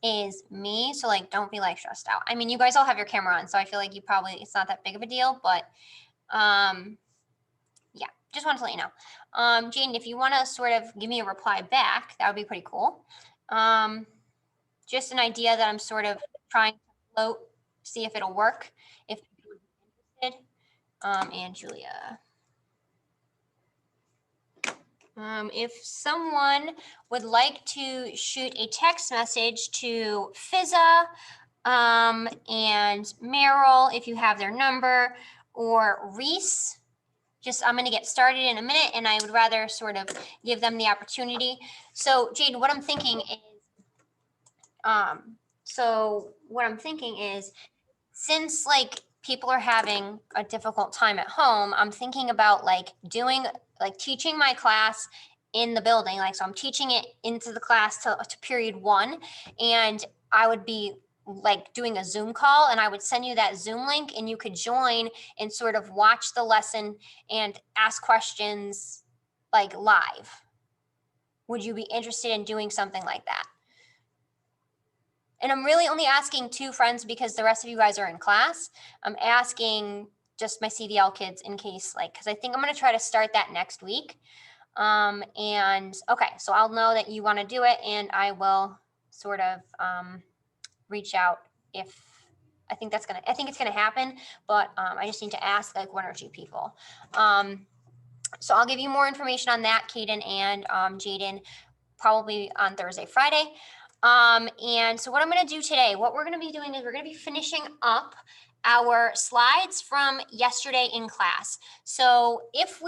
is me. So like, don't be like stressed out. I mean, you guys all have your camera on, so I feel like you probably, it's not that big of a deal, but yeah, just wanted to let you know. Jaden, if you want to sort of give me a reply back, that would be pretty cool. Just an idea that I'm sort of trying to float, see if it'll work, if you're interested. And Julia. If someone would like to shoot a text message to Fizza and Meryl, if you have their number, or Reese, I'm going to get started in a minute, and I would rather sort of give them the opportunity. So, Jade, what I'm thinking is, since like people are having a difficult time at home, I'm thinking about like teaching my class in the building. Like, so I'm teaching it into the class to period 1, and I would be like doing a Zoom call, and I would send you that Zoom link, and you could join and sort of watch the lesson and ask questions like live. Would you be interested in doing something like that? And I'm really only asking 2 friends because the rest of you guys are in class. I'm asking just my CDL kids in case, like, because I think I'm going to try to start that next week. And okay, so I'll know that you want to do it, and I will sort of reach out if I think it's going to happen, but I just need to ask like 1 or 2 people. So I'll give you more information on that, Kaden and Jaden, probably on Thursday, Friday. And so what I'm going to do today, what we're going to be doing is we're going to be finishing up our slides from yesterday in class. So if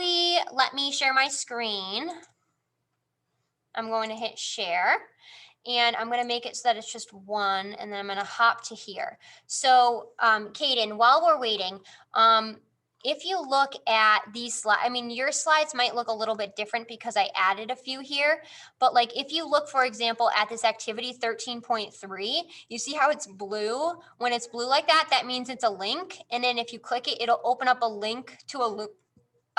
let me share my screen, I'm going to hit share. And I'm going to make it so that it's just 1, and then I'm going to hop to here. So, Kaden, while we're waiting, if you look at these slides, I mean, your slides might look a little bit different because I added a few here, but like if you look, for example, at this activity 13.3, you see how it's blue? When it's blue like that, that means it's a link. And then if you click it, it'll open up a link to a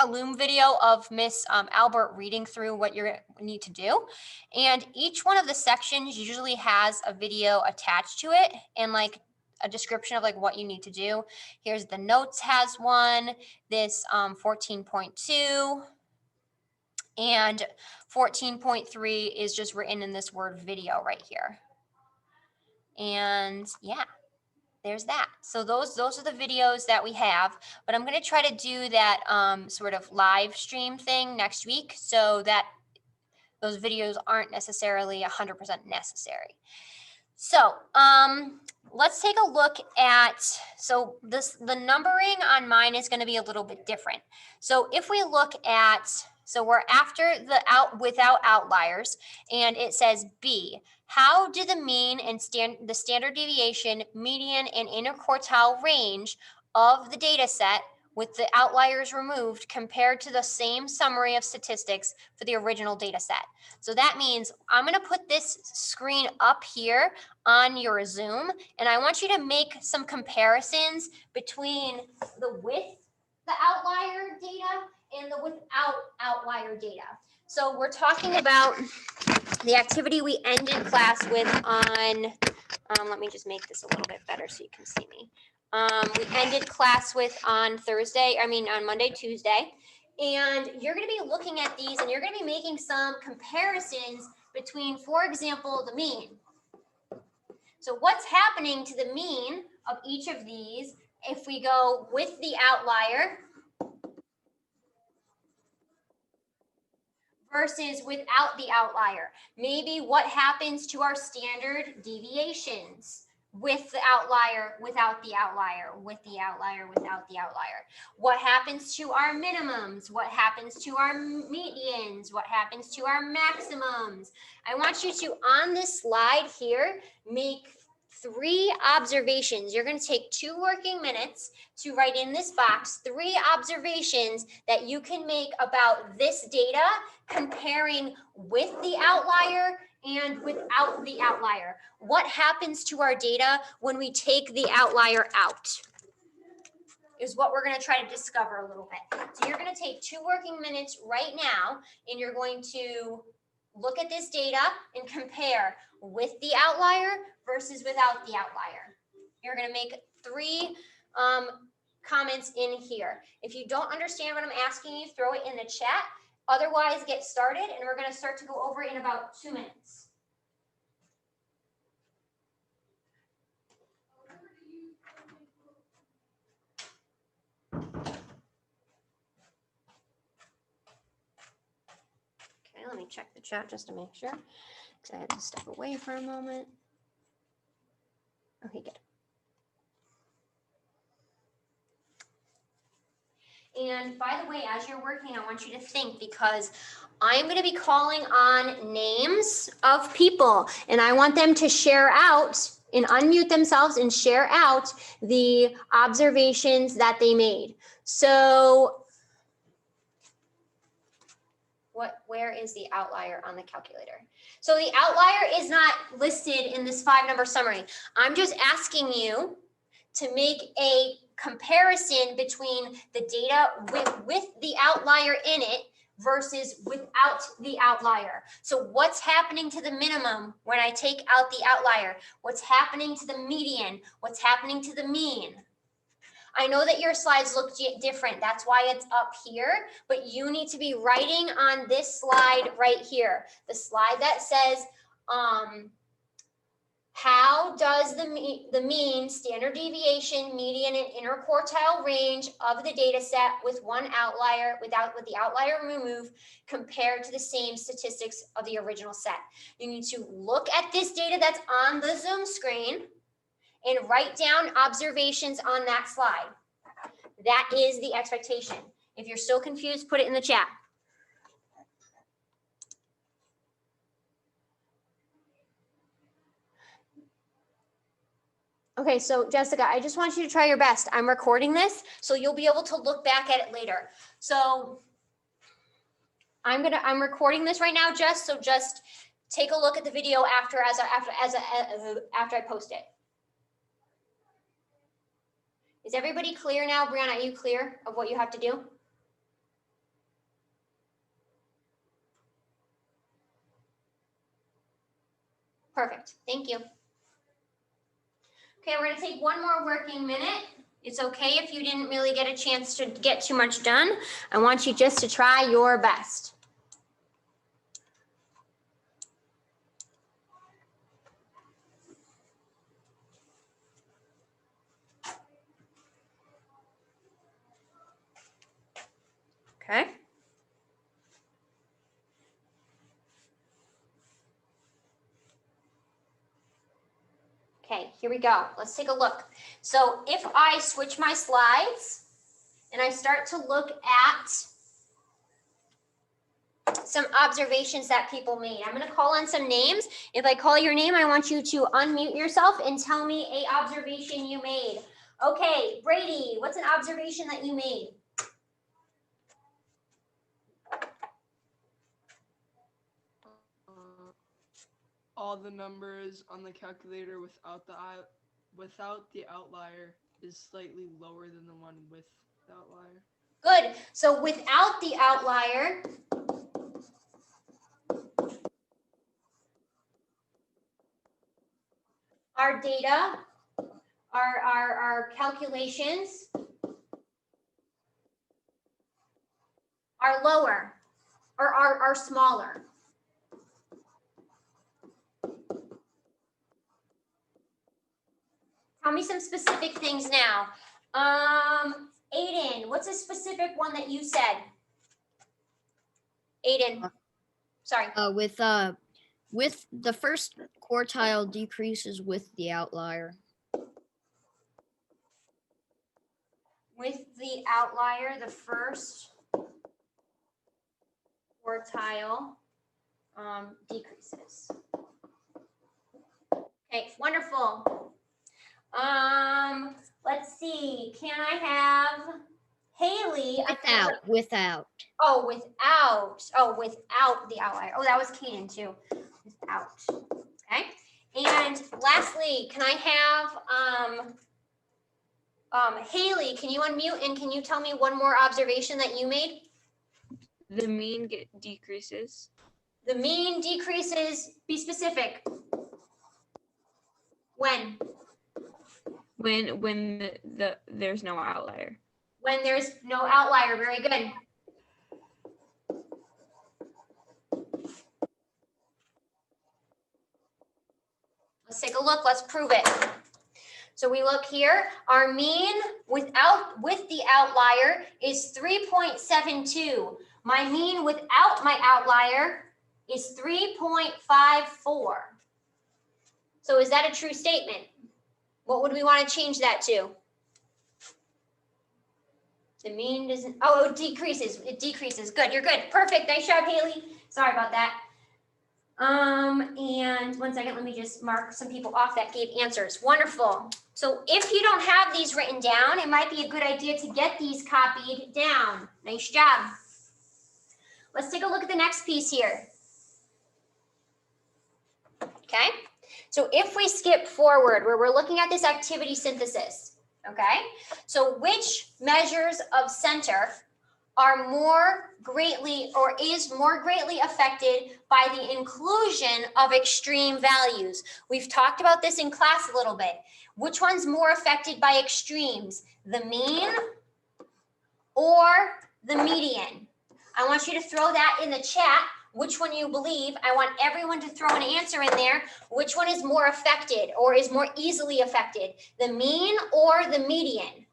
Loom video of Miss Albert reading through what you need to do. And each one of the sections usually has a video attached to it and like a description of like what you need to do. Here's the notes has one, this 14.2, and 14.3 is just written in this word video right here. And yeah, there's that. So those are the videos that we have, but I'm going to try to do that sort of live stream thing next week so that those videos aren't necessarily 100% necessary. So let's take a look at, the numbering on mine is going to be a little bit different. So if we look at, so we're after the without outliers, and it says B. How do the mean and the standard deviation, median, and interquartile range of the data set with the outliers removed compared to the same summary of statistics for the original data set? So that means I'm going to put this screen up here on your Zoom, and I want you to make some comparisons between the outlier data and the without outlier data. So we're talking about the activity we ended class with on, let me just make this a little bit better so you can see me. We ended class with on Monday, Tuesday. And you're going to be looking at these, and you're going to be making some comparisons between, for example, the mean. So what's happening to the mean of each of these if we go with the outlier versus without the outlier? Maybe what happens to our standard deviations with the outlier, without the outlier, with the outlier, without the outlier? What happens to our minimums? What happens to our medians? What happens to our maximums? I want you to, on this slide here, make 3 observations. You're going to take 2 working minutes to write in this box 3 observations that you can make about this data, comparing with the outlier and without the outlier. What happens to our data when we take the outlier out is what we're going to try to discover a little bit. So you're going to take 2 working minutes right now, and you're going to look at this data and compare with the outlier versus without the outlier. You're going to make 3 comments in here. If you don't understand what I'm asking you, throw it in the chat. Otherwise, get started, and we're going to start to go over it in about 2 minutes. Okay, let me check the chat just to make sure, because I had to step away for a moment. Okay, good. And by the way, as you're working, I want you to think, because I'm going to be calling on names of people, and I want them to share out and unmute themselves and share out the observations that they made. So where is the outlier on the calculator? So the outlier is not listed in this 5-number summary. I'm just asking you to make a comparison between the data with the outlier in it versus without the outlier. So what's happening to the minimum when I take out the outlier? What's happening to the median? What's happening to the mean? I know that your slides look different. That's why it's up here, but you need to be writing on this slide right here. The slide that says, how does the mean, standard deviation, median, and interquartile range of the data set with one outlier, with the outlier removed, compare to the same statistics of the original set? You need to look at this data that's on the Zoom screen and write down observations on that slide. That is the expectation. If you're still confused, put it in the chat. Okay, so Jessica, I just want you to try your best. I'm recording this, so you'll be able to look back at it later. So I'm recording this right now, Jess. So just take a look at the video after I post it. Is everybody clear now? Brianna, are you clear of what you have to do? Perfect. Thank you. Okay, we're going to take one more working minute. It's okay if you didn't really get a chance to get too much done. I want you just to try your best. Okay. Okay, here we go. Let's take a look. So if I switch my slides and I start to look at some observations that people made, I'm going to call on some names. If I call your name, I want you to unmute yourself and tell me an observation you made. Okay, Brady, what's an observation that you made? All the numbers on the calculator without the outlier is slightly lower than the one with the outlier. Good. So without the outlier, our data, our calculations are lower or are smaller. Tell me some specific things now. Aiden, what's a specific one that you said? Aiden, sorry. With the first quartile decreases with the outlier. With the outlier, the first quartile decreases. Okay, wonderful. Let's see. Can I have Haley? Without. Oh, without the outlier. Oh, that was Kaden too. Without. Okay. And lastly, can I have Haley? Can you unmute and can you tell me one more observation that you made? The mean decreases. The mean decreases. Be specific. When? When there's no outlier. When there's no outlier. Very good. Let's take a look. Let's prove it. So we look here. Our mean with the outlier is 3.72. My mean without my outlier is 3.54. So is that a true statement? What would we want to change that to? The mean doesn't, oh, it decreases. It decreases. Good, you're good. Perfect. Nice job, Haley. Sorry about that. And 1 second, let me just mark some people off that gave answers. Wonderful. So if you don't have these written down, it might be a good idea to get these copied down. Nice job. Let's take a look at the next piece here. Okay. So if we skip forward where we're looking at this activity synthesis, okay? So which measures of center are more greatly or is more greatly affected by the inclusion of extreme values? We've talked about this in class a little bit. Which one's more affected by extremes, the mean or the median? I want you to throw that in the chat, which one you believe. I want everyone to throw an answer in there. Which one is more affected or is more easily affected, the mean or the median?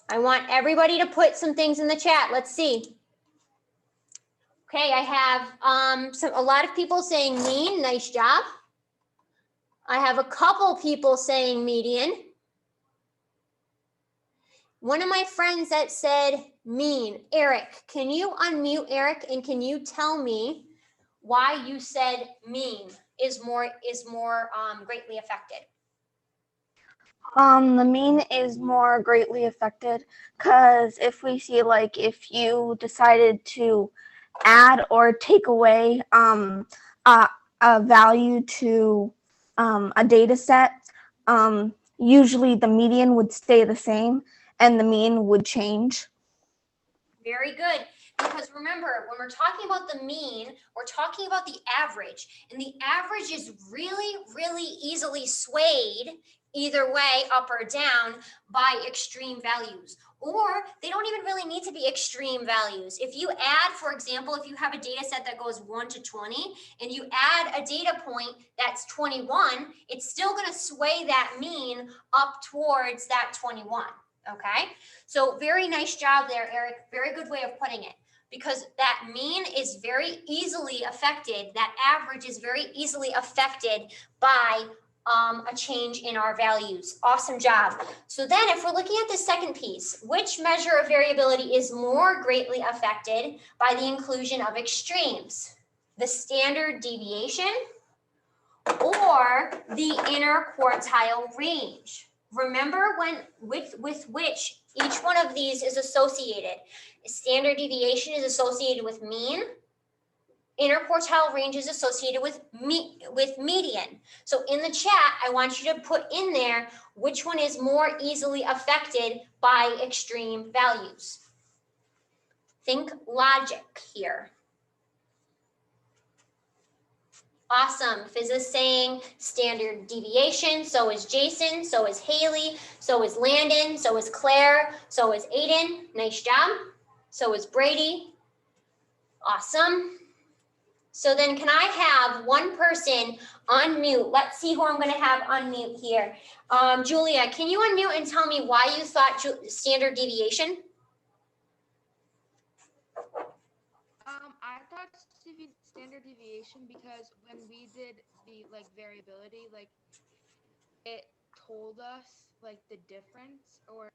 I want everybody to put some things in the chat. Let's see. Okay, I have a lot of people saying mean. Nice job. I have a couple people saying median. One of my friends that said mean. Eric, can you unmute Eric and can you tell me why you said mean is more greatly affected? The mean is more greatly affected because if we see, like, if you decided to add or take away a value to a data set, usually the median would stay the same and the mean would change. Very good. Because remember, when we're talking about the mean, we're talking about the average. And the average is really, really easily swayed either way, up or down, by extreme values. Or they don't even really need to be extreme values. If you add, for example, if you have a data set that goes 1 to 20, and you add a data point that's 21, it's still going to sway that mean up towards that 21. Okay, so very nice job there, Eric. Very good way of putting it, because that mean is very easily affected. That average is very easily affected by a change in our values. Awesome job. So then if we're looking at the second piece, which measure of variability is more greatly affected by the inclusion of extremes? The standard deviation or the interquartile range? Remember with which each one of these is associated. Standard deviation is associated with mean. Interquartile range is associated with median. So in the chat, I want you to put in there which one is more easily affected by extreme values. Think logic here. Awesome. Fizz is saying standard deviation. So is Jason. So is Haley. So is Landon. So is Claire. So is Aiden. Nice job. So is Brady. Awesome. So then can I have one person unmute? Let's see who I'm going to have unmute here. Julia, can you unmute and tell me why you thought standard deviation? I thought standard deviation because when we did the variability, it told us the difference, or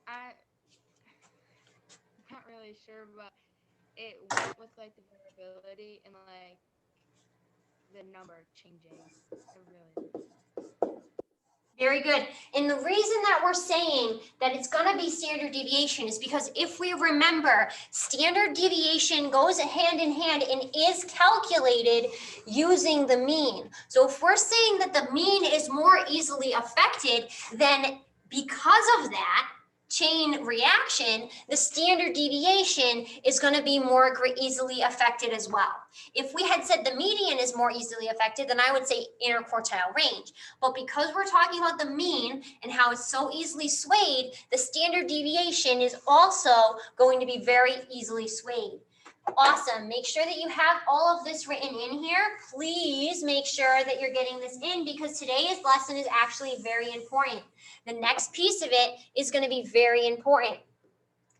I'm not really sure, but it went with the variability and the number changing. Very good. And the reason that we're saying that it's going to be standard deviation is because if we remember, standard deviation goes hand in hand and is calculated using the mean. So if we're saying that the mean is more easily affected, then because of that, chain reaction, the standard deviation is going to be more easily affected as well. If we had said the median is more easily affected, then I would say interquartile range. But because we're talking about the mean and how it's so easily swayed, the standard deviation is also going to be very easily swayed. Awesome. Make sure that you have all of this written in here. Please make sure that you're getting this in because today's lesson is actually very important. The next piece of it is going to be very important.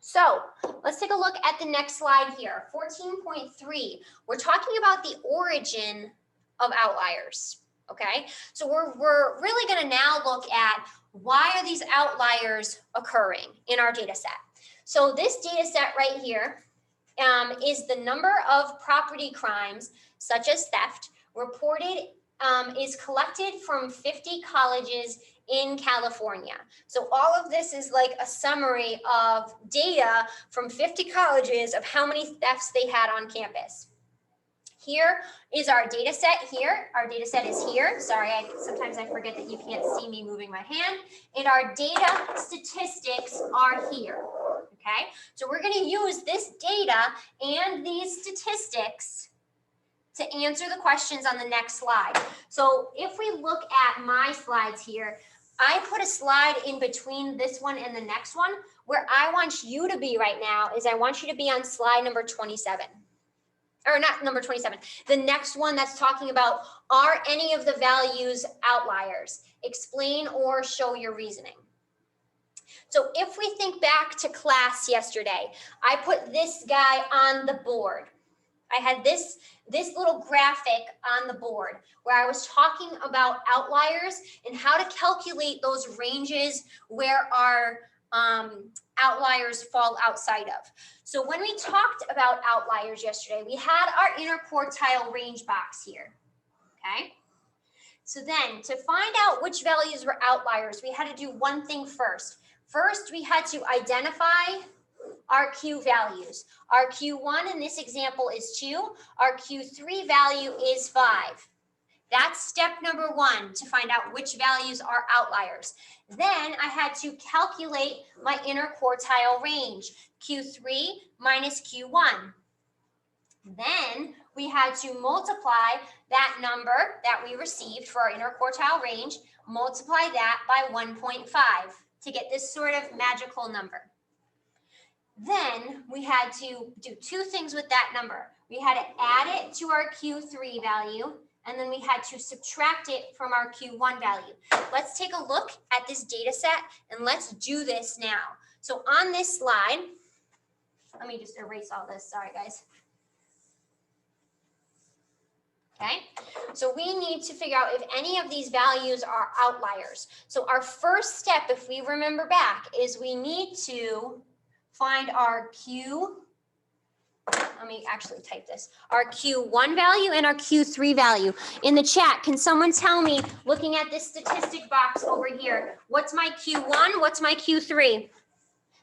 So let's take a look at the next slide here. 14.3. We're talking about the origin of outliers. Okay, so we're really going to now look at why are these outliers occurring in our data set. So this data set right here is the number of property crimes, such as theft, reported is collected from 50 colleges in California. So all of this is like a summary of data from 50 colleges of how many thefts they had on campus. Here is our data set here. Our data set is here. Sorry, sometimes I forget that you can't see me moving my hand. And our data statistics are here. Okay, so we're going to use this data and these statistics to answer the questions on the next slide. So if we look at my slides here, I put a slide in between this one and the next one. Where I want you to be right now is I want you to be on slide number 27. Or not number 27. The next one that's talking about, are any of the values outliers? Explain or show your reasoning. So if we think back to class yesterday, I put this guy on the board. I had this little graphic on the board where I was talking about outliers and how to calculate those ranges where our outliers fall outside of. So when we talked about outliers yesterday, we had our interquartile range box here, okay? So then to find out which values were outliers, we had to do one thing first. First, we had to identify our Q values. Our Q1 in this example is 2. Our Q3 value is 5. That's step number 1 to find out which values are outliers. Then I had to calculate my interquartile range, Q3 minus Q1. Then we had to multiply that number that we received for our interquartile range, multiply that by 1.5 to get this sort of magical number. Then we had to do two things with that number. We had to add it to our Q3 value, and then we had to subtract it from our Q1 value. Let's take a look at this data set, and let's do this now. So on this slide, let me just erase all this. Sorry, guys. Okay, so we need to figure out if any of these values are outliers. So our first step, if we remember back, is we need to find our let me actually type this, our Q1 value and our Q3 value. In the chat, can someone tell me, looking at this statistic box over here, what's my Q1, what's my Q3?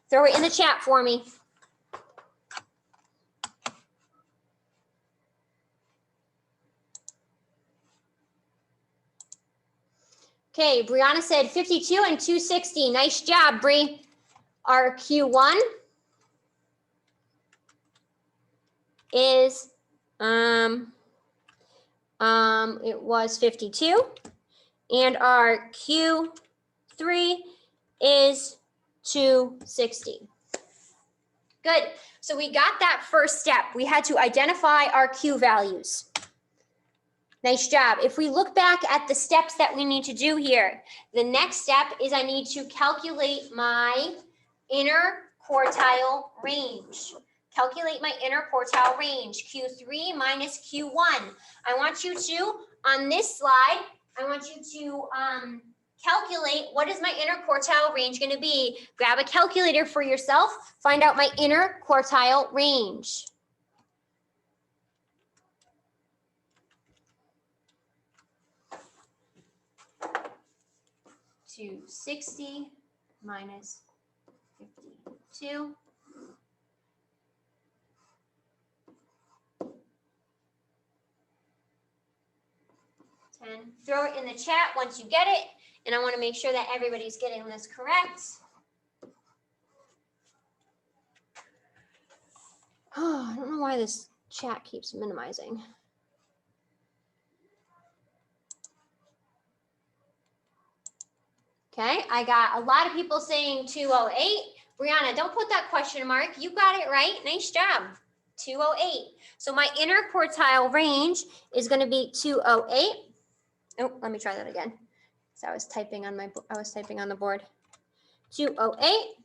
Throw it in the chat for me. Okay, Brianna said 52 and 260. Nice job, Bree. Our Q1 is it was 52, and our Q3 is 260. Good. So we got that first step. We had to identify our Q values. Nice job. If we look back at the steps that we need to do here, the next step is I need to calculate my interquartile range. Calculate my interquartile range, Q3 minus Q1. I want you to, on this slide, I want you to calculate what is my interquartile range going to be. Grab a calculator for yourself, find out my interquartile range. To 60 minus 52. Throw it in the chat once you get it, and I want to make sure that everybody's getting this correct. I don't know why this chat keeps minimizing. Okay, I got a lot of people saying 208. Brianna, don't put that question mark. You got it right. Nice job. 208. So my inner quartile range is going to be 208. Oh, let me try that again. So I was typing on the board. 208.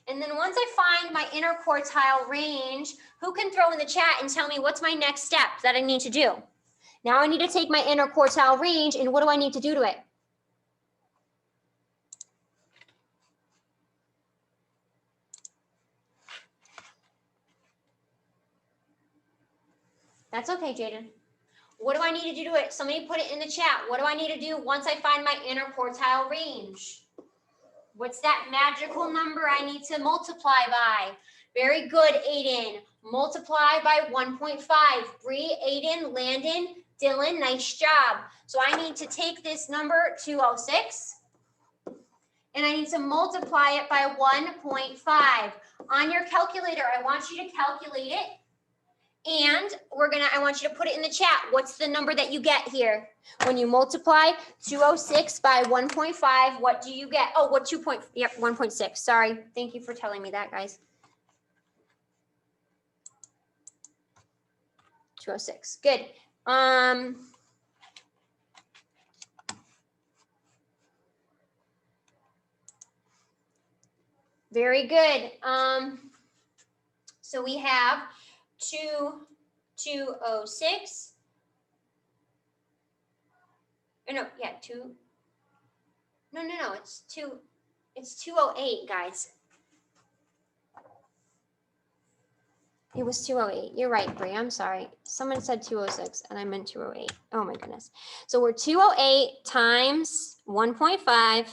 And then once I find my inner quartile range, who can throw in the chat and tell me what's my next step that I need to do? Now I need to take my inner quartile range and what do I need to do to it? That's okay, Jaden. What do I need to do to it? Somebody put it in the chat. What do I need to do once I find my inner quartile range? What's that magical number I need to multiply by? Very good, Aiden. Multiply by 1.5. Bree, Aiden, Landon, Dylan, nice job. So I need to take this number 206 and I need to multiply it by 1.5. On your calculator, I want you to calculate it. And I want you to put it in the chat. What's the number that you get here? When you multiply 206 by 1.5, what do you get? Oh, what 1.6. Sorry. Thank you for telling me that, guys. 206. Good. Very good. So we have 206. Oh, no, yeah, no, it's 208, guys. It was 208. You're right, Brie. I'm sorry. Someone said 206 and I meant 208. Oh my goodness. So we're 208 times 1.5.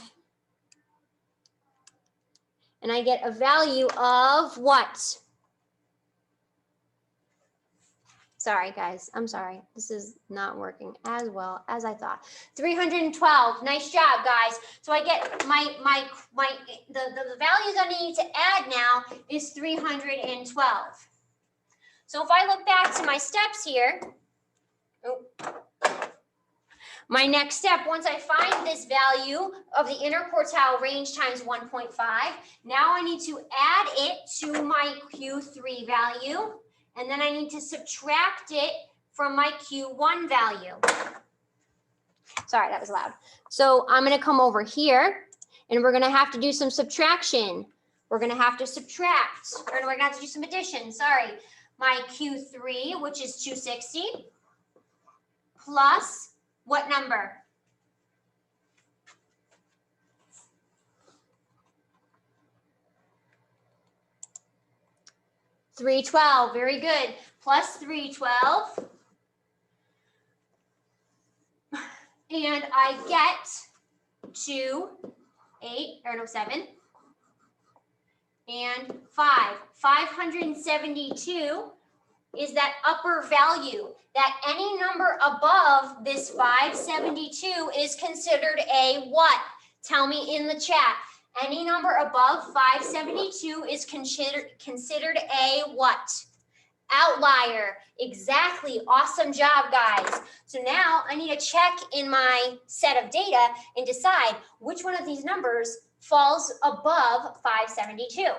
And I get a value of what? Sorry, guys. I'm sorry. This is not working as well as I thought. 312. Nice job, guys. So I get the values I need to add now is 312. So if I look back to my steps here, my next step, once I find this value of the inner quartile range times 1.5, now I need to add it to my Q3 value. And then I need to subtract it from my Q1 value. Sorry, that was loud. So I'm going to come over here and we're going to have to do some subtraction. We're going to have to subtract, or we're going to have to do some addition. Sorry. My Q3, which is 260, plus what number? $312, very good. Plus 312. And I get 7 and 5. 572 is that upper value. That any number above this 572 is considered a what? Tell me in the chat. Any number above 572 is considered a what? Outlier. Exactly. Awesome job, guys. So now I need to check in my set of data and decide which one of these numbers falls above 572.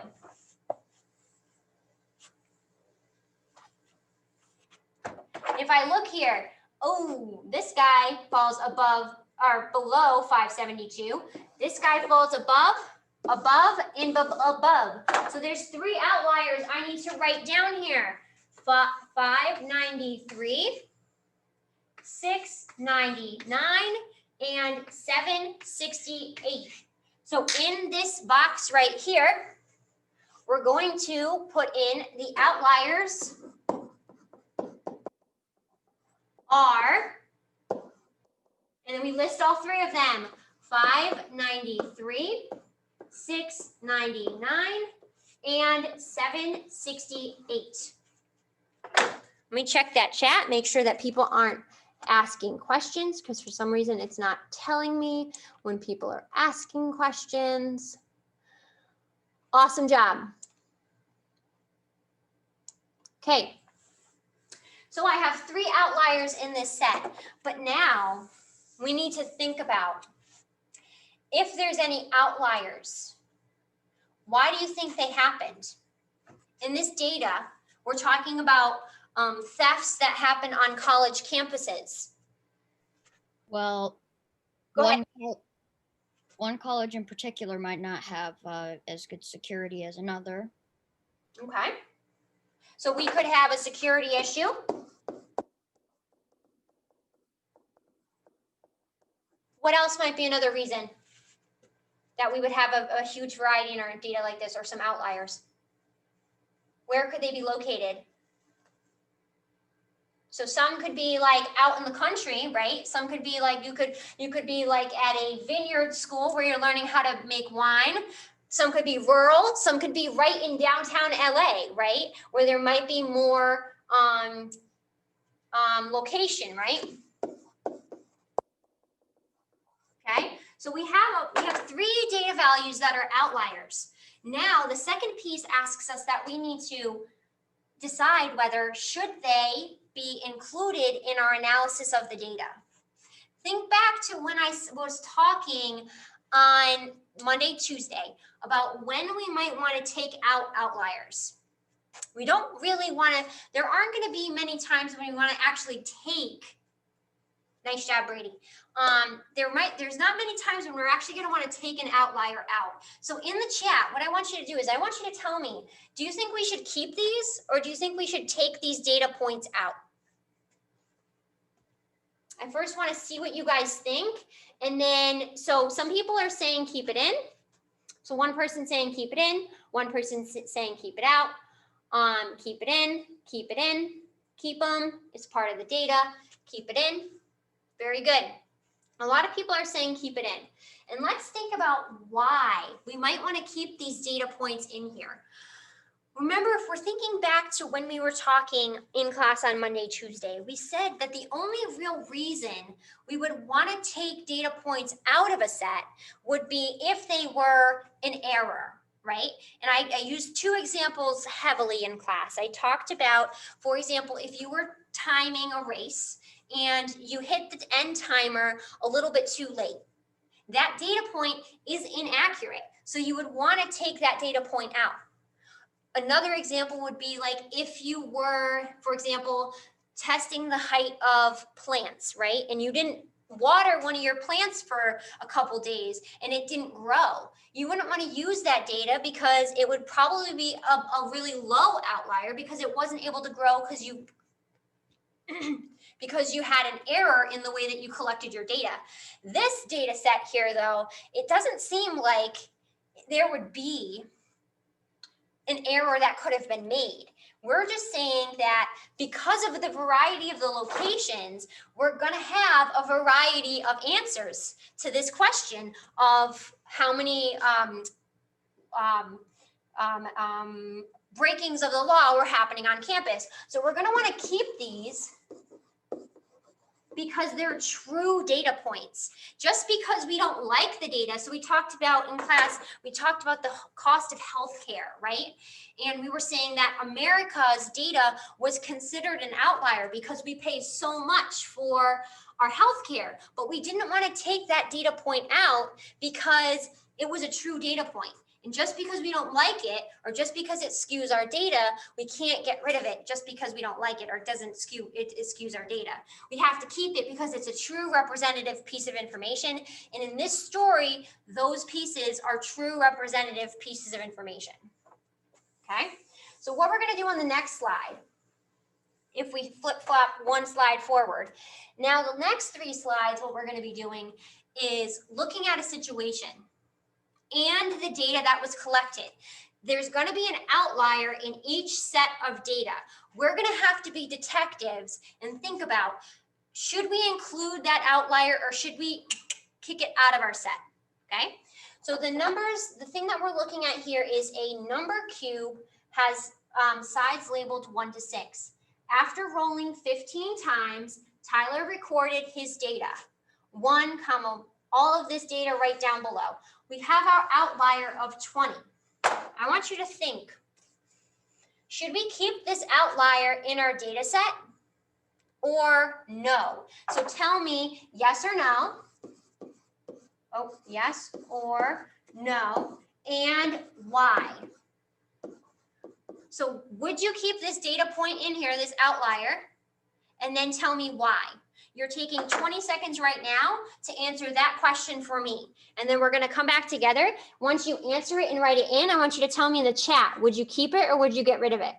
If I look here, oh, this guy falls above or below 572. This guy falls above, and above. So there's 3 outliers I need to write down here. 593, 699, and 768. So in this box right here, we're going to put in the outliers are, and then we list all 3 of them, 593, 699, and 768. Let me check that chat, make sure that people aren't asking questions, because for some reason it's not telling me when people are asking questions. Awesome job. Okay. So I have 3 outliers in this set, but now we need to think about if there's any outliers. Why do you think they happened? In this data, we're talking about thefts that happen on college campuses. Well, Go ahead. one college in particular might not have as good security as another. Okay. So we could have a security issue. What else might be another reason that we would have a huge variety in our data like this, or some outliers? Where could they be located? So some could be like out in the country, right? Some could be like, you could be like at a vineyard school where you're learning how to make wine. Some could be rural, some could be right in downtown LA, right? Where there might be more location, right? Okay, so we have 3 data values that are outliers. Now the second piece asks us that we need to decide whether should they be included in our analysis of the data. Think back to when I was talking on Monday, Tuesday about when we might want to take out outliers. We don't really want to, there aren't going to be many times when we want to actually take, nice job, Brady. There's not many times when we're actually going to want to take an outlier out. So in the chat, what I want you to do is I want you to tell me, do you think we should keep these, or do you think we should take these data points out? I first want to see what you guys think. And then, so some people are saying keep it in. So one person saying keep it in, one person saying keep it out. Keep it in, keep it in, keep them. It's part of the data. Keep it in. Very good. A lot of people are saying keep it in. And let's think about why we might want to keep these data points in here. Remember, if we're thinking back to when we were talking in class on Monday, Tuesday, we said that the only real reason we would want to take data points out of a set would be if they were an error, right? And I used 2 examples heavily in class. I talked about, for example, if you were timing a race and you hit the end timer a little bit too late, that data point is inaccurate. So you would want to take that data point out. Another example would be like if you were, for example, testing the height of plants, right? And you didn't water one of your plants for a couple days and it didn't grow. You wouldn't want to use that data because it would probably be a really low outlier because it wasn't able to grow because you because you had an error in the way that you collected your data. This data set here, though, it doesn't seem like there would be an error that could have been made. We're just saying that because of the variety of the locations, we're going to have a variety of answers to this question of how many breakings of the law were happening on campus. So we're going to want to keep these because they're true data points. Just because we don't like the data, so we talked about in class, we talked about the cost of healthcare, right? And we were saying that America's data was considered an outlier because we pay so much for our healthcare, but we didn't want to take that data point out because it was a true data point. And just because we don't like it, or just because it skews our data, we can't get rid of it just because we don't like it or it doesn't skew, it skews our data. We have to keep it because it's a true representative piece of information. And in this story, those pieces are true representative pieces of information. Okay, so what we're going to do on the next slide, if we flip-flop one slide forward, now the next 3 slides, what we're going to be doing is looking at a situation and the data that was collected. There's going to be an outlier in each set of data. We're going to have to be detectives and think about, should we include that outlier or should we kick it out of our set? Okay, so the numbers, the thing that we're looking at here is a number cube has sides labeled 1 to 6. After rolling 15 times, Tyler recorded his data. 1, all of this data right down below. We have our outlier of 20. I want you to think, should we keep this outlier in our data set or no? So tell me yes or no. Oh, yes or no, and why? So would you keep this data point in here, this outlier, and then tell me why? You're taking 20 seconds right now to answer that question for me. And then we're gonna come back together. Once you answer it and write it in, I want you to tell me in the chat, would you keep it or would you get rid of it?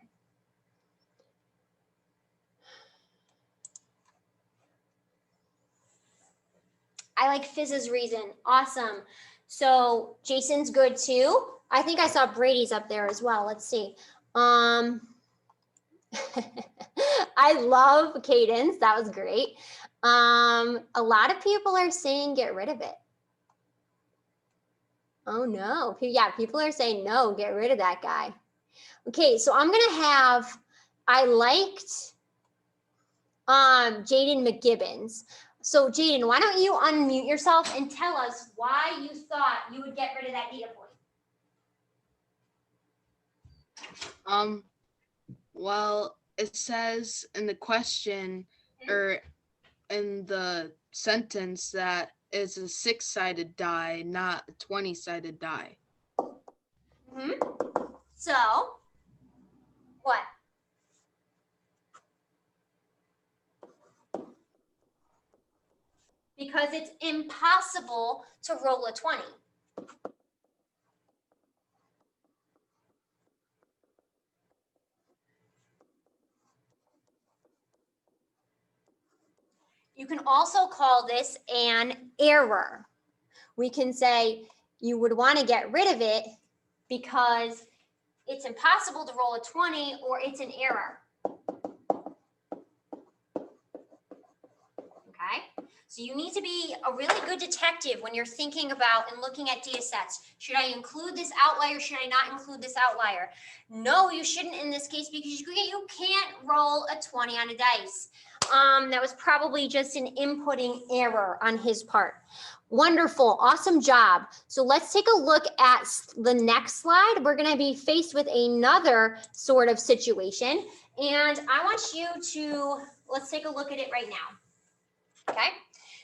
I like Fizz's reason. Awesome. So Jason's good too. I think I saw Brady's up there as well. Let's see. I love Cadence. That was great. A lot of people are saying get rid of it. Oh no. Yeah, people are saying no, get rid of that guy. Okay, so I'm gonna have, I liked Jaden McGibbons. So Jaden, why don't you unmute yourself and tell us why you thought you would get rid of that data point? Well, it says in the question or in the sentence that it's a 6-sided die, not a 20-sided die. So, what? Because it's impossible to roll a 20. You can also call this an error. We can say you would want to get rid of it because it's impossible to roll a 20 or it's an error. Okay, so you need to be a really good detective when you're thinking about and looking at data sets. Should I include this outlier? Should I not include this outlier? No, you shouldn't in this case because you can't roll a 20 on a dice. That was probably just an inputting error on his part. Wonderful, awesome job. So let's take a look at the next slide. We're gonna be faced with another sort of situation. And I want you to, let's take a look at it right now. Okay,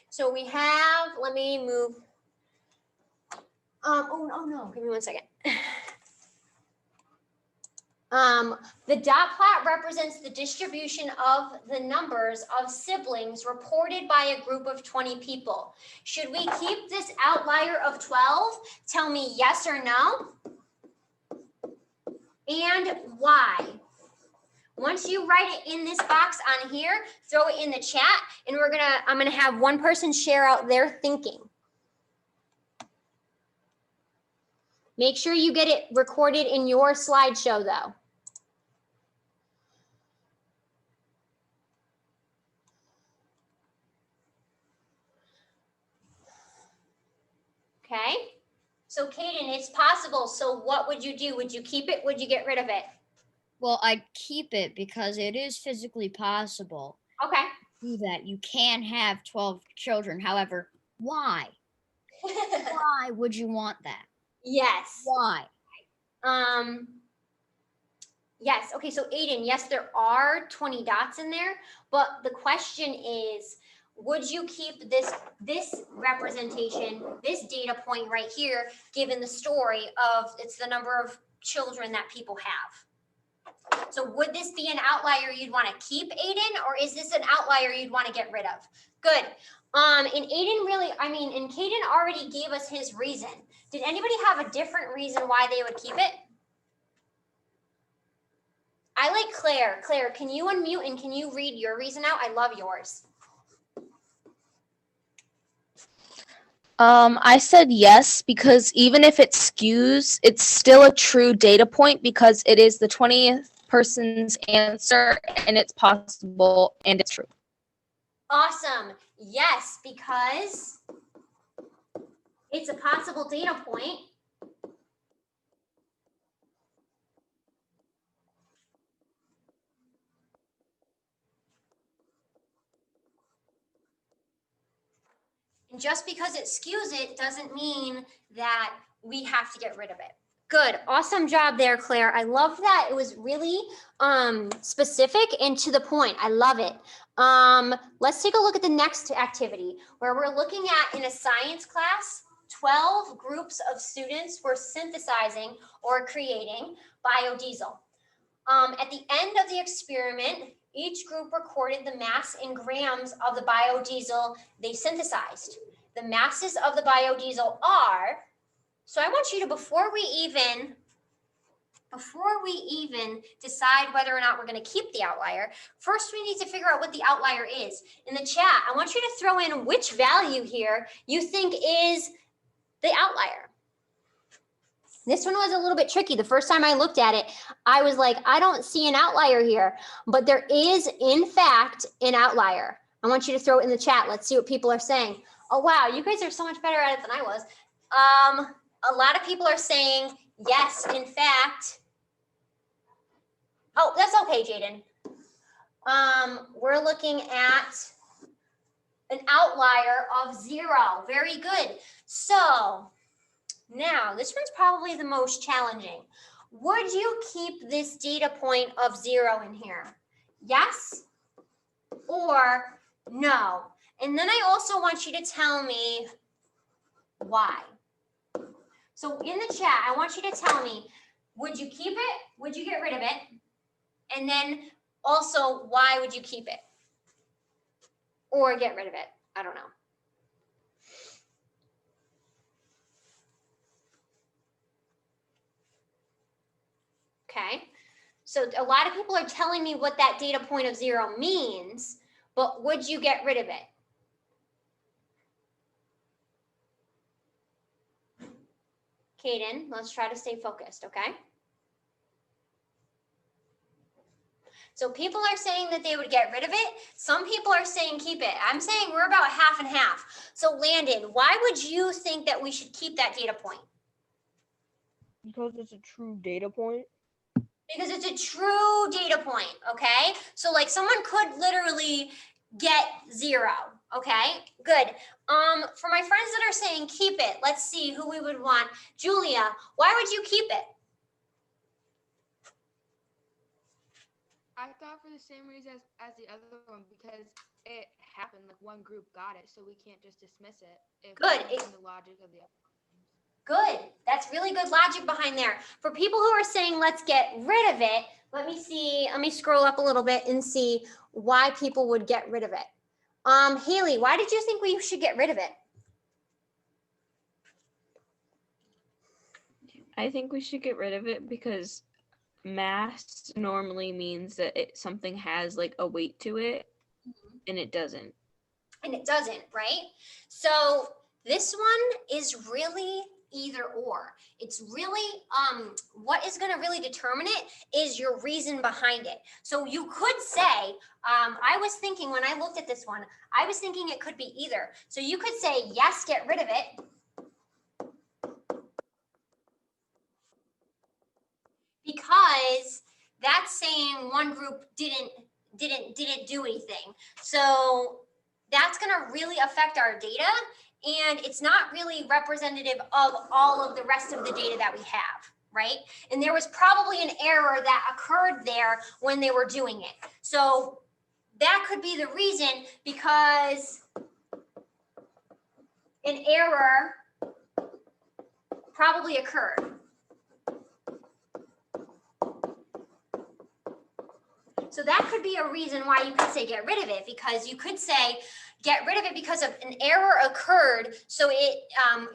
so we have, let me move. Oh no, give me 1 second. The dot plot represents the distribution of the numbers of siblings reported by a group of 20 people. Should we keep this outlier of 12? Tell me yes or no. And why? Once you write it in this box on here, throw it in the chat, and I'm gonna have one person share out their thinking. Make sure you get it recorded in your slideshow though. Okay, so Kaden, it's possible. So what would you do? Would you keep it? Would you get rid of it? Well, I'd keep it because it is physically possible Okay. to do that. You can have 12 children. However, why? Why would you want that? Yes. Why? Yes. Okay. So Aiden, yes, there are 20 dots in there, but the question is, would you keep this representation, this data point right here, given the story of it's the number of children that people have? So would this be an outlier you'd want to keep, Aiden, or is this an outlier you'd want to get rid of? Good. And Aiden really, and Kaden already gave us his reason. Did anybody have a different reason why they would keep it? I like Claire. Claire, can you unmute and can you read your reason out? I love yours. I said yes because even if it skews, it's still a true data point because it is the 20th person's answer and it's possible and it's true. Awesome. Yes, because it's a possible data point. And just because it skews it doesn't mean that we have to get rid of it. Good. Awesome job there, Claire. I love that. It was really specific and to the point. I love it. Let's take a look at the next activity where we're looking at, in a science class, 12 groups of students were synthesizing or creating biodiesel. At the end of the experiment, each group recorded the mass in grams of the biodiesel they synthesized. The masses of the biodiesel are, so I want you to, before we even decide whether or not we're going to keep the outlier, first we need to figure out what the outlier is. In the chat, I want you to throw in which value here you think is the outlier. This one was a little bit tricky. The first time I looked at it, I was like, I don't see an outlier here, but there is in fact an outlier. I want you to throw it in the chat. Let's see what people are saying. Oh, wow, you guys are so much better at it than I was. A lot of people are saying, yes, in fact. Oh, that's okay, Jaden. We're looking at an outlier of 0. Very good. So now this one's probably the most challenging. Would you keep this data point of 0 in here? Yes or no? And then I also want you to tell me why. So in the chat, I want you to tell me, would you keep it? Would you get rid of it? And then also, why would you keep it? Or get rid of it? I don't know. Okay, so a lot of people are telling me what that data point of 0 means, but would you get rid of it? Kaden, let's try to stay focused, okay? So people are saying that they would get rid of it. Some people are saying keep it. I'm saying we're about half and half. So Landon, why would you think that we should keep that data point? Because it's a true data point. Because it's a true data point, okay? So like someone could literally get 0, okay? Good. For my friends that are saying keep it, let's see who we would want. Julia, why would you keep it? I thought for the same reason as the other one, because it happened, like one group got it, so we can't just dismiss it. If Good. we're using the logic of the other. Good. That's really good logic behind there. For people who are saying let's get rid of it, let me see. Let me scroll up a little bit and see why people would get rid of it. Haley, why did you think we should get rid of it? I think we should get rid of it because mass normally means that something has like a weight to it, and it doesn't. And it doesn't, right? So this one is really either or. It's really, what is going to really determine it is your reason behind it. So you could say, I was thinking when I looked at this one, I was thinking it could be either. So you could say, yes, get rid of it. Because that's saying one group didn't do anything. So that's going to really affect our data, and it's not really representative of all of the rest of the data that we have, right? And there was probably an error that occurred there when they were doing it. So that could be the reason, because an error probably occurred. So that could be a reason why you could say get rid of it, because you could say get rid of it because of an error occurred. So it,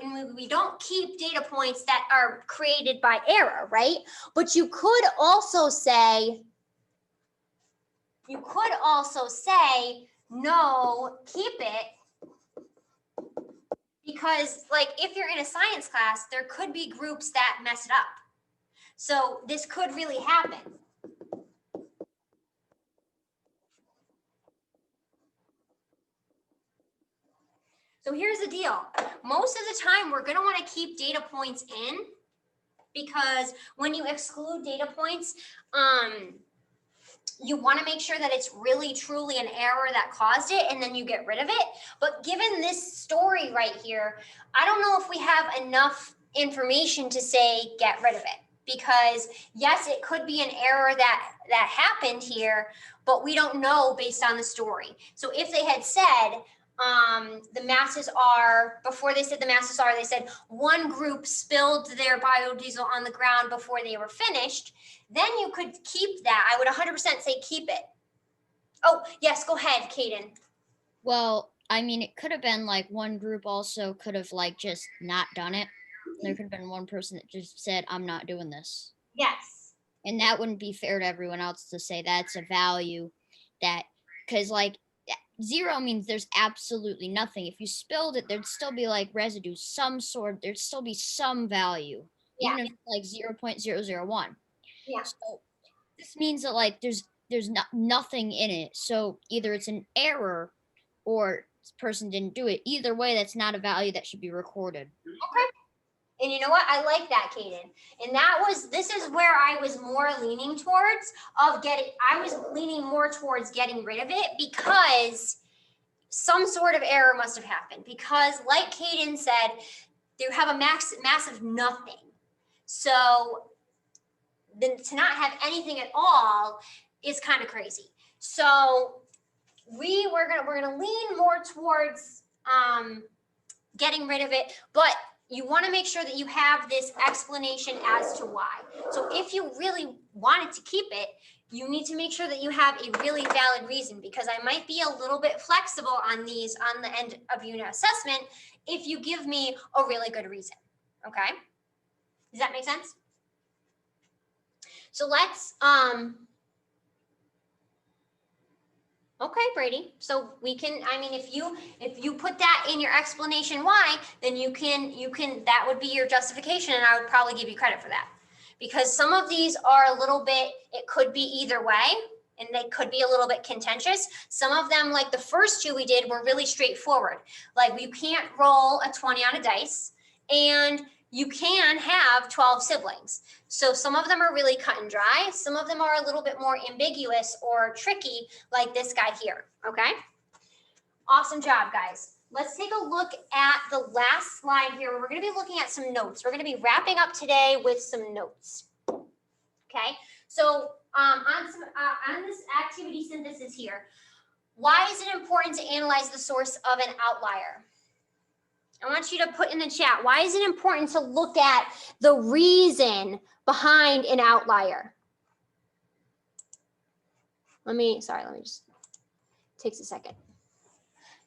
and we don't keep data points that are created by error, right? But you could also say, no, keep it. Because like if you're in a science class, there could be groups that mess it up. So this could really happen. So here's the deal. Most of the time, we're going to want to keep data points in, because when you exclude data points, you want to make sure that it's really truly an error that caused it, and then you get rid of it. But given this story right here, I don't know if we have enough information to say get rid of it. Because yes, it could be an error that happened here, but we don't know based on the story. So if they had said the masses are, before they said the masses are, they said one group spilled their biodiesel on the ground before they were finished, then you could keep that. I would 100% say keep it. Oh, yes, go ahead, Kaden. Well, I mean, it could have been like one group also could have like just not done it. There could have been one person that just said, I'm not doing this. Yes. And that wouldn't be fair to everyone else to say that's a value that, because like 0 means there's absolutely nothing. If you spilled it, there'd still be like residue, some sort, there'd still be some value, Yeah. even if like 0.001. Yeah. So this means that like there's nothing in it. So either it's an error or this person didn't do it. Either way, that's not a value that should be recorded. Okay. And you know what? I like that, Kaden. And this is where I was more leaning towards getting rid of it, because some sort of error must have happened. Because like Kaden said, they have a massive nothing. So then to not have anything at all is kind of crazy. So we're gonna lean more towards getting rid of it, but you want to make sure that you have this explanation as to why. So if you really wanted to keep it, you need to make sure that you have a really valid reason, because I might be a little bit flexible on these on the end of unit assessment if you give me a really good reason. Okay? Does that make sense? So let's okay, Brady. So we can, I mean, if you put that in your explanation why, then you can, that would be your justification, and I would probably give you credit for that. Because some of these are a little bit, it could be either way, and they could be a little bit contentious. Some of them, like the first two we did, were really straightforward. Like you can't roll a 20 on a dice, and you can have 12 siblings. So some of them are really cut and dry. Some of them are a little bit more ambiguous or tricky, like this guy here, okay? Awesome job, guys. Let's take a look at the last slide here. We're gonna be looking at some notes. We're gonna be wrapping up today with some notes, okay? So on this activity synthesis here, why is it important to analyze the source of an outlier? I want you to put in the chat, why is it important to look at the reason behind an outlier? Let me just, takes a second.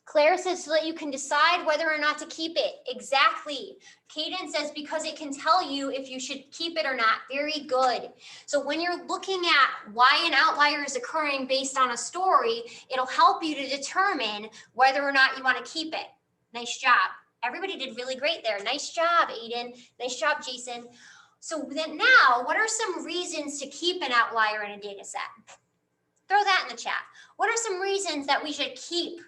Claire says so that you can decide whether or not to keep it. Exactly. Kaden says because it can tell you if you should keep it or not. Very good. So when you're looking at why an outlier is occurring based on a story, it'll help you to determine whether or not you want to keep it. Nice job. Everybody did really great there. Nice job, Aiden. Nice job, Jason. So then now, what are some reasons to keep an outlier in a data set? Throw that in the chat. What are some reasons that we should keep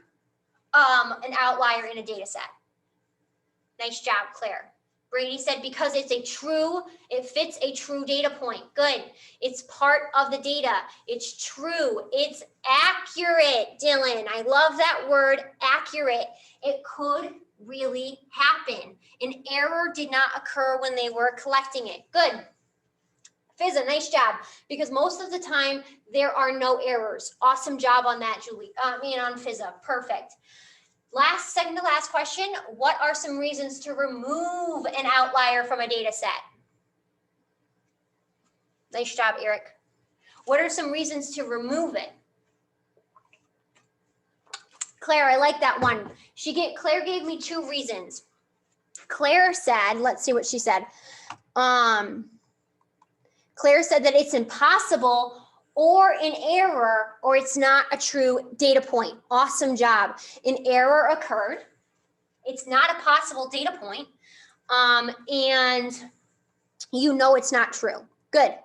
an outlier in a data set? Nice job, Claire. Brady said because it fits a true data point. Good. It's part of the data. It's true. It's accurate, Dylan. I love that word, accurate. It could really happen. An error did not occur when they were collecting it. Good. Fizza, nice job. Because most of the time there are no errors. Awesome job on that, Julie. On Fizza. Perfect. Second to last question. What are some reasons to remove an outlier from a data set? Nice job, Eric. What are some reasons to remove it? Claire, I like that one. Claire gave me 2 reasons. Claire said, let's see what she said. Claire said that it's impossible or an error or it's not a true data point. Awesome job. An error occurred. It's not a possible data point. And you know it's not true. Good.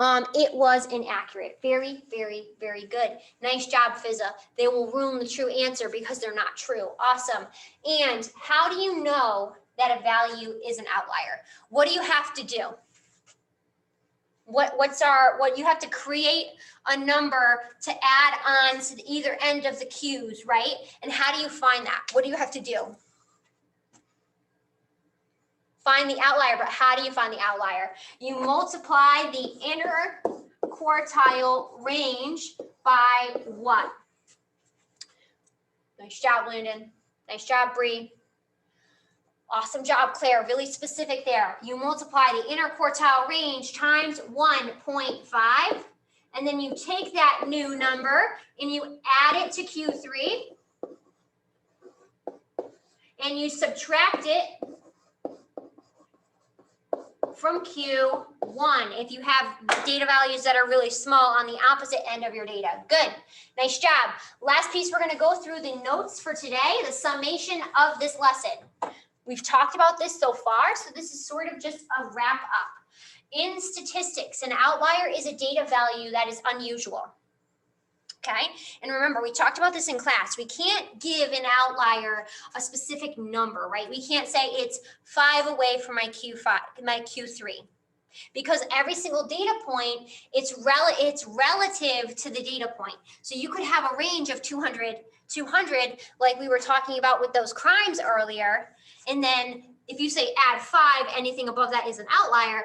It was inaccurate. Very, very, very good. Nice job, Fizza. They will ruin the true answer because they're not true. Awesome. And how do you know that a value is an outlier? What do you have to do? What you have to create a number to add on to either end of the Q's, right? And how do you find that? What do you have to do? find the outlier, but how do you find the outlier? You multiply the inner quartile range by what? Nice job, Landon. Nice job, Bree. Awesome job, Claire. Really specific there. You multiply the inner quartile range times 1.5, and then you take that new number and you add it to Q3, and you subtract it from Q1 if you have data values that are really small on the opposite end of your data. Good. Nice job. Last piece, we're going to go through the notes for today, the summation of this lesson. We've talked about this so far, so this is sort of just a wrap up. In statistics, an outlier is a data value that is unusual. Okay, and remember, we talked about this in class. We can't give an outlier a specific number, right? We can't say it's 5 away from my Q3, because every single data point, it's relative to the data point. So you could have a range of 200, like we were talking about with those crimes earlier, and then if you say add 5, anything above that is an outlier,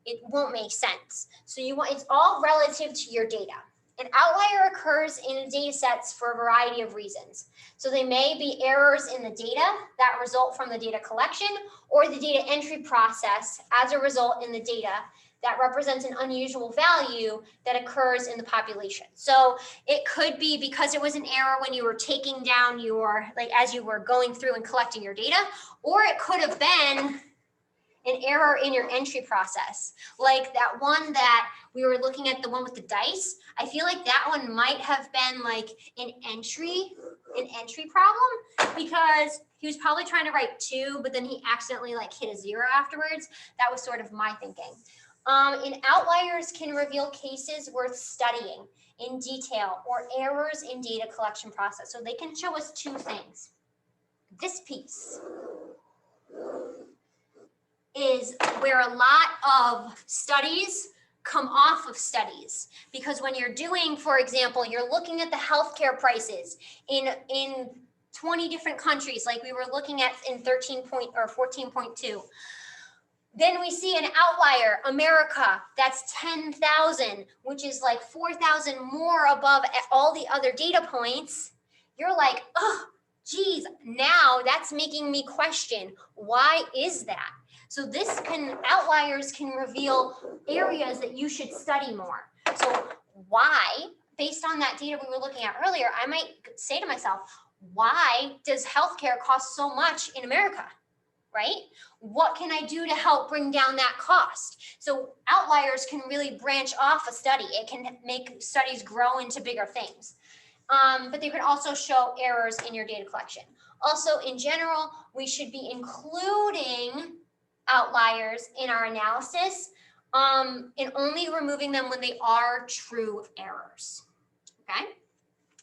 it won't make sense. So it's all relative to your data. An outlier occurs in data sets for a variety of reasons. So they may be errors in the data that result from the data collection or the data entry process as a result in the data that represents an unusual value that occurs in the population. So it could be because it was an error when you were taking down as you were going through and collecting your data, or it could have been an error in your entry process. Like that one that we were looking at, the one with the dice. I feel like that one might have been like an entry problem, because he was probably trying to write 2, but then he accidentally hit a 0 afterwards. That was sort of my thinking. And outliers can reveal cases worth studying in detail or errors in data collection process. So they can show us 2 things. This piece is where a lot of studies come off of studies, because when you're doing, for example, you're looking at the healthcare prices in 20 different countries, like we were looking at in 14.2. Then we see an outlier, America, that's 10,000, which is like 4,000 more above all the other data points. You're like, oh, geez, now that's making me question, why is that? So outliers can reveal areas that you should study more. So why, based on that data we were looking at earlier, I might say to myself, why does healthcare cost so much in America, right? What can I do to help bring down that cost? So outliers can really branch off a study. It can make studies grow into bigger things. But they can also show errors in your data collection. Also, in general, we should be including outliers in our analysis, and only removing them when they are true errors. Okay,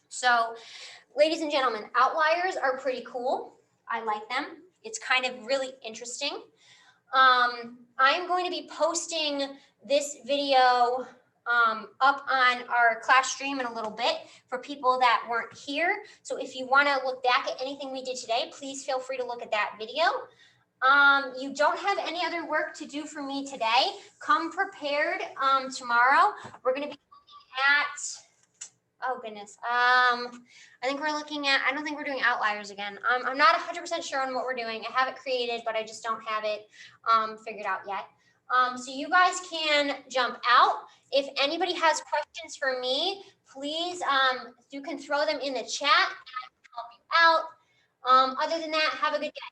so ladies and gentlemen, outliers are pretty cool. I like them. It's kind of really interesting. I'm going to be posting this video up on our class stream in a little bit for people that weren't here. So if you want to look back at anything we did today, please feel free to look at that video. You don't have any other work to do for me today. Come prepared tomorrow. We're going to be looking at, oh goodness, I think we're looking at, I don't think we're doing outliers again. I'm not 100% sure on what we're doing. I have it created, but I just don't have it figured out yet. So you guys can jump out. If anybody has questions for me, please, you can throw them in the chat. I can help you out. Other than that, have a good day.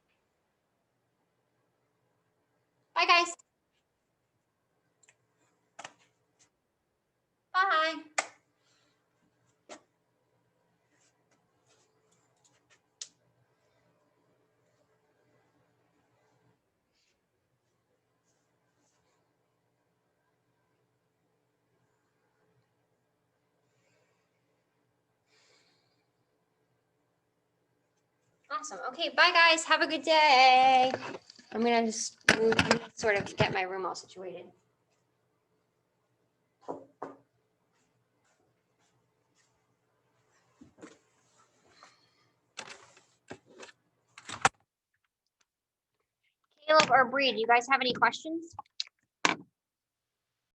Bye, guys. Bye. Awesome. Okay, bye, guys. Have a good day. I'm going to just sort of get my room all situated. Caleb, or Bree, do you guys have any questions?